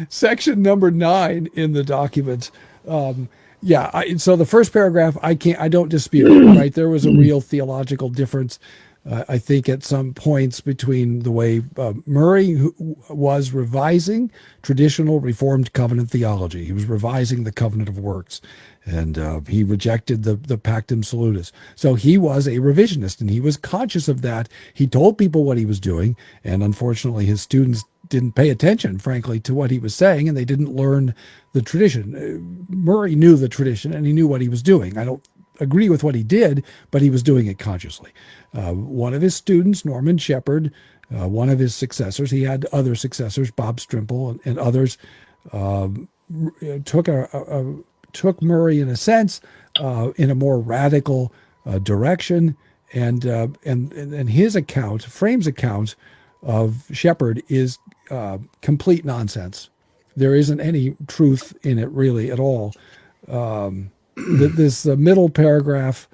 section number 9 in the document. So the first paragraph, I don't dispute, right? There was a real theological difference, I think, at some points between the way Murray who was revising traditional Reformed covenant theology. He was revising the covenant of works, and he rejected the Pactum Salutis. So he was a revisionist, and he was conscious of that. He told people what he was doing, and unfortunately his students didn't pay attention, frankly, to what he was saying, and they didn't learn the tradition. Murray knew the tradition, and he knew what he was doing. I don't agree with what he did, but he was doing it consciously. One of his students, Norman Shepherd, one of his successors, he had other successors, Bob Strimple and others, took Murray, in a sense, in a more radical direction, and his account, Frame's account of Shepherd, is complete nonsense. There isn't any truth in it really at all. This middle paragraph,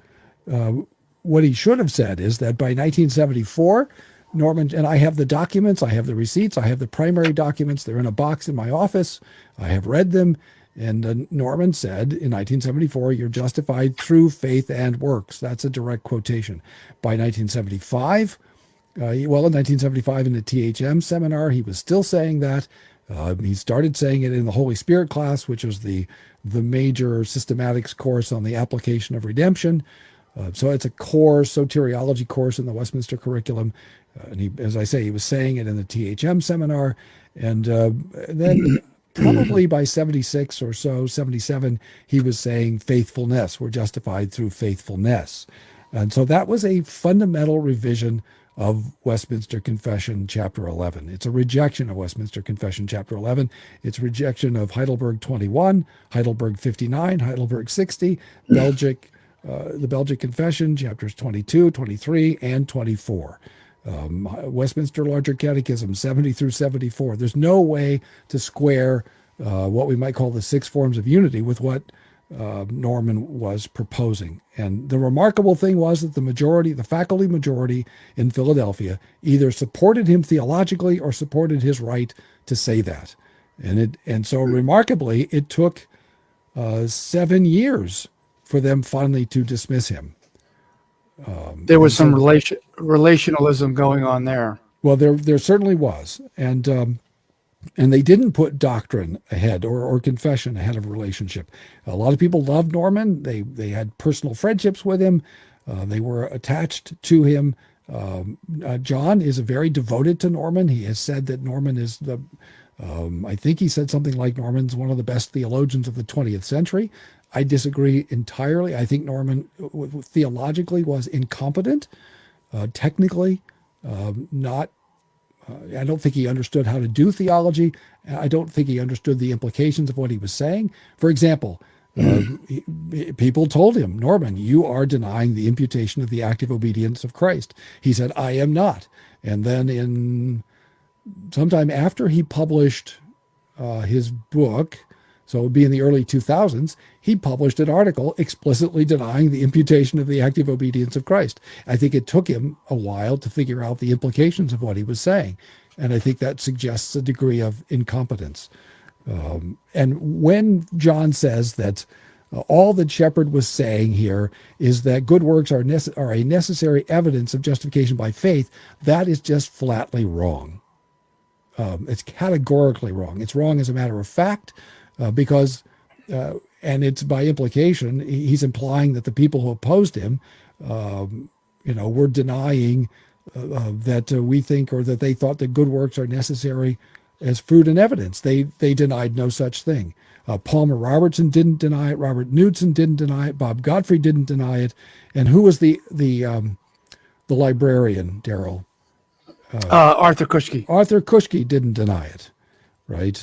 what he should have said is that by 1974, Norman, and I have the documents, I have the receipts, I have the primary documents, they're in a box in my office, I have read them, and Norman said in 1974, you're justified through faith and works. That's a direct quotation. By 1975, in 1975 in the THM seminar, he was still saying that. He started saying it in the Holy Spirit class, which was the major systematics course on the application of redemption. So it's a core soteriology course in the Westminster curriculum. And he, as I say, he was saying it in the THM seminar. And then probably by 76 or so, 77, he was saying faithfulness. We're justified through faithfulness. And so that was a fundamental revision of Westminster Confession, Chapter 11. It's a rejection of Westminster Confession, Chapter 11. It's rejection of Heidelberg 21, Heidelberg 59, Heidelberg 60, the Belgic Confession, Chapters 22, 23, and 24. Westminster Larger Catechism, 70 through 74. There's no way to square what we might call the 6 forms of unity with what Norman was proposing. And the remarkable thing was that the faculty majority in Philadelphia either supported him theologically or supported his right to say that. And so remarkably, it took 7 years for them finally to dismiss him. There was some relationalism going on there. Well, there certainly was. And they didn't put doctrine ahead or confession ahead of relationship. A lot of people loved Norman. They had personal friendships with him. They were attached to him. John is very devoted to Norman. He has said that Norman is I think he said something like Norman's one of the best theologians of the 20th century. I disagree entirely. I think Norman theologically was incompetent, technically not. I don't think he understood how to do theology. I don't think he understood the implications of what he was saying. For example, people told him, Norman, you are denying the imputation of the active obedience of Christ. He said, I am not. And then sometime after he published his book, so it would be in the early 2000s, he published an article explicitly denying the imputation of the active obedience of Christ. I think it took him a while to figure out the implications of what he was saying. And I think that suggests a degree of incompetence. And when John says that all that Shepherd was saying here is that good works are a necessary evidence of justification by faith, that is just flatly wrong. It's categorically wrong. It's wrong as a matter of fact, because, and it's by implication, he's implying that the people who opposed him, were denying that we think, or that they thought that good works are necessary as fruit and evidence. They denied no such thing. Palmer Robertson didn't deny it. Robert Knudsen didn't deny it. Bob Godfrey didn't deny it. And who was the librarian, Darrell? Arthur Kuschke. Arthur Kuschke didn't deny it, right?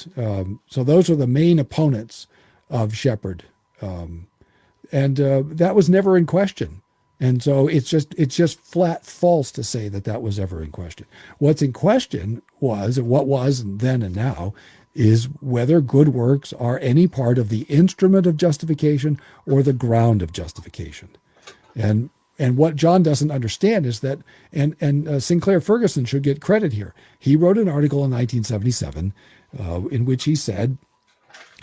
So those are the main opponents of Shepherd, and that was never in question. And so it's just flat false to say that was ever in question. What's in question was, and what was then and now, is whether good works are any part of the instrument of justification or the ground of justification. And And what John doesn't understand is that, and Sinclair Ferguson should get credit here. He wrote an article in 1977 in which he said,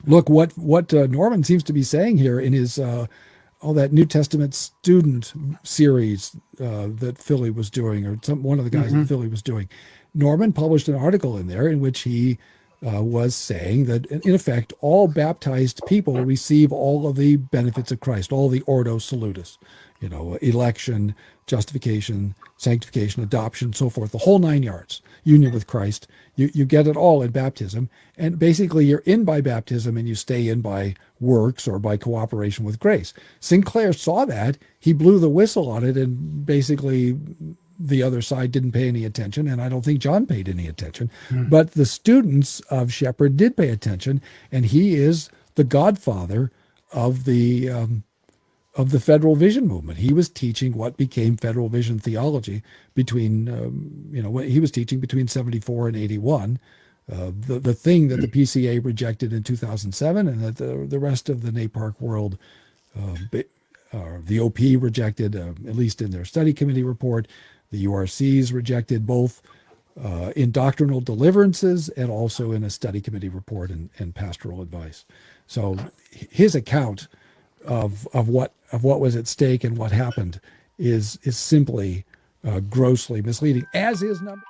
look, what Norman seems to be saying here in his that New Testament student series that Philly was doing, or one of the guys in Philly was doing. Norman published an article in there in which he was saying that, in effect, all baptized people receive all of the benefits of Christ, all the ordo salutis, election, justification, sanctification, adoption, so forth, the whole 9 yards, union with Christ. You get it all in baptism. And basically, you're in by baptism and you stay in by works or by cooperation with grace. Sinclair saw that. He blew the whistle on it, and basically the other side didn't pay any attention, and I don't think John paid any attention. But the students of Shepherd did pay attention, and he is the godfather of the Federal Vision movement. He was teaching what became Federal Vision theology between, he was teaching between 74 and 81. The thing that the PCA rejected in 2007, and that the rest of the NAPARC world, the OP rejected, at least in their study committee report. The URCs rejected both in doctrinal deliverances and also in a study committee report and pastoral advice. So his account of what was at stake and what happened is simply grossly misleading, as is number.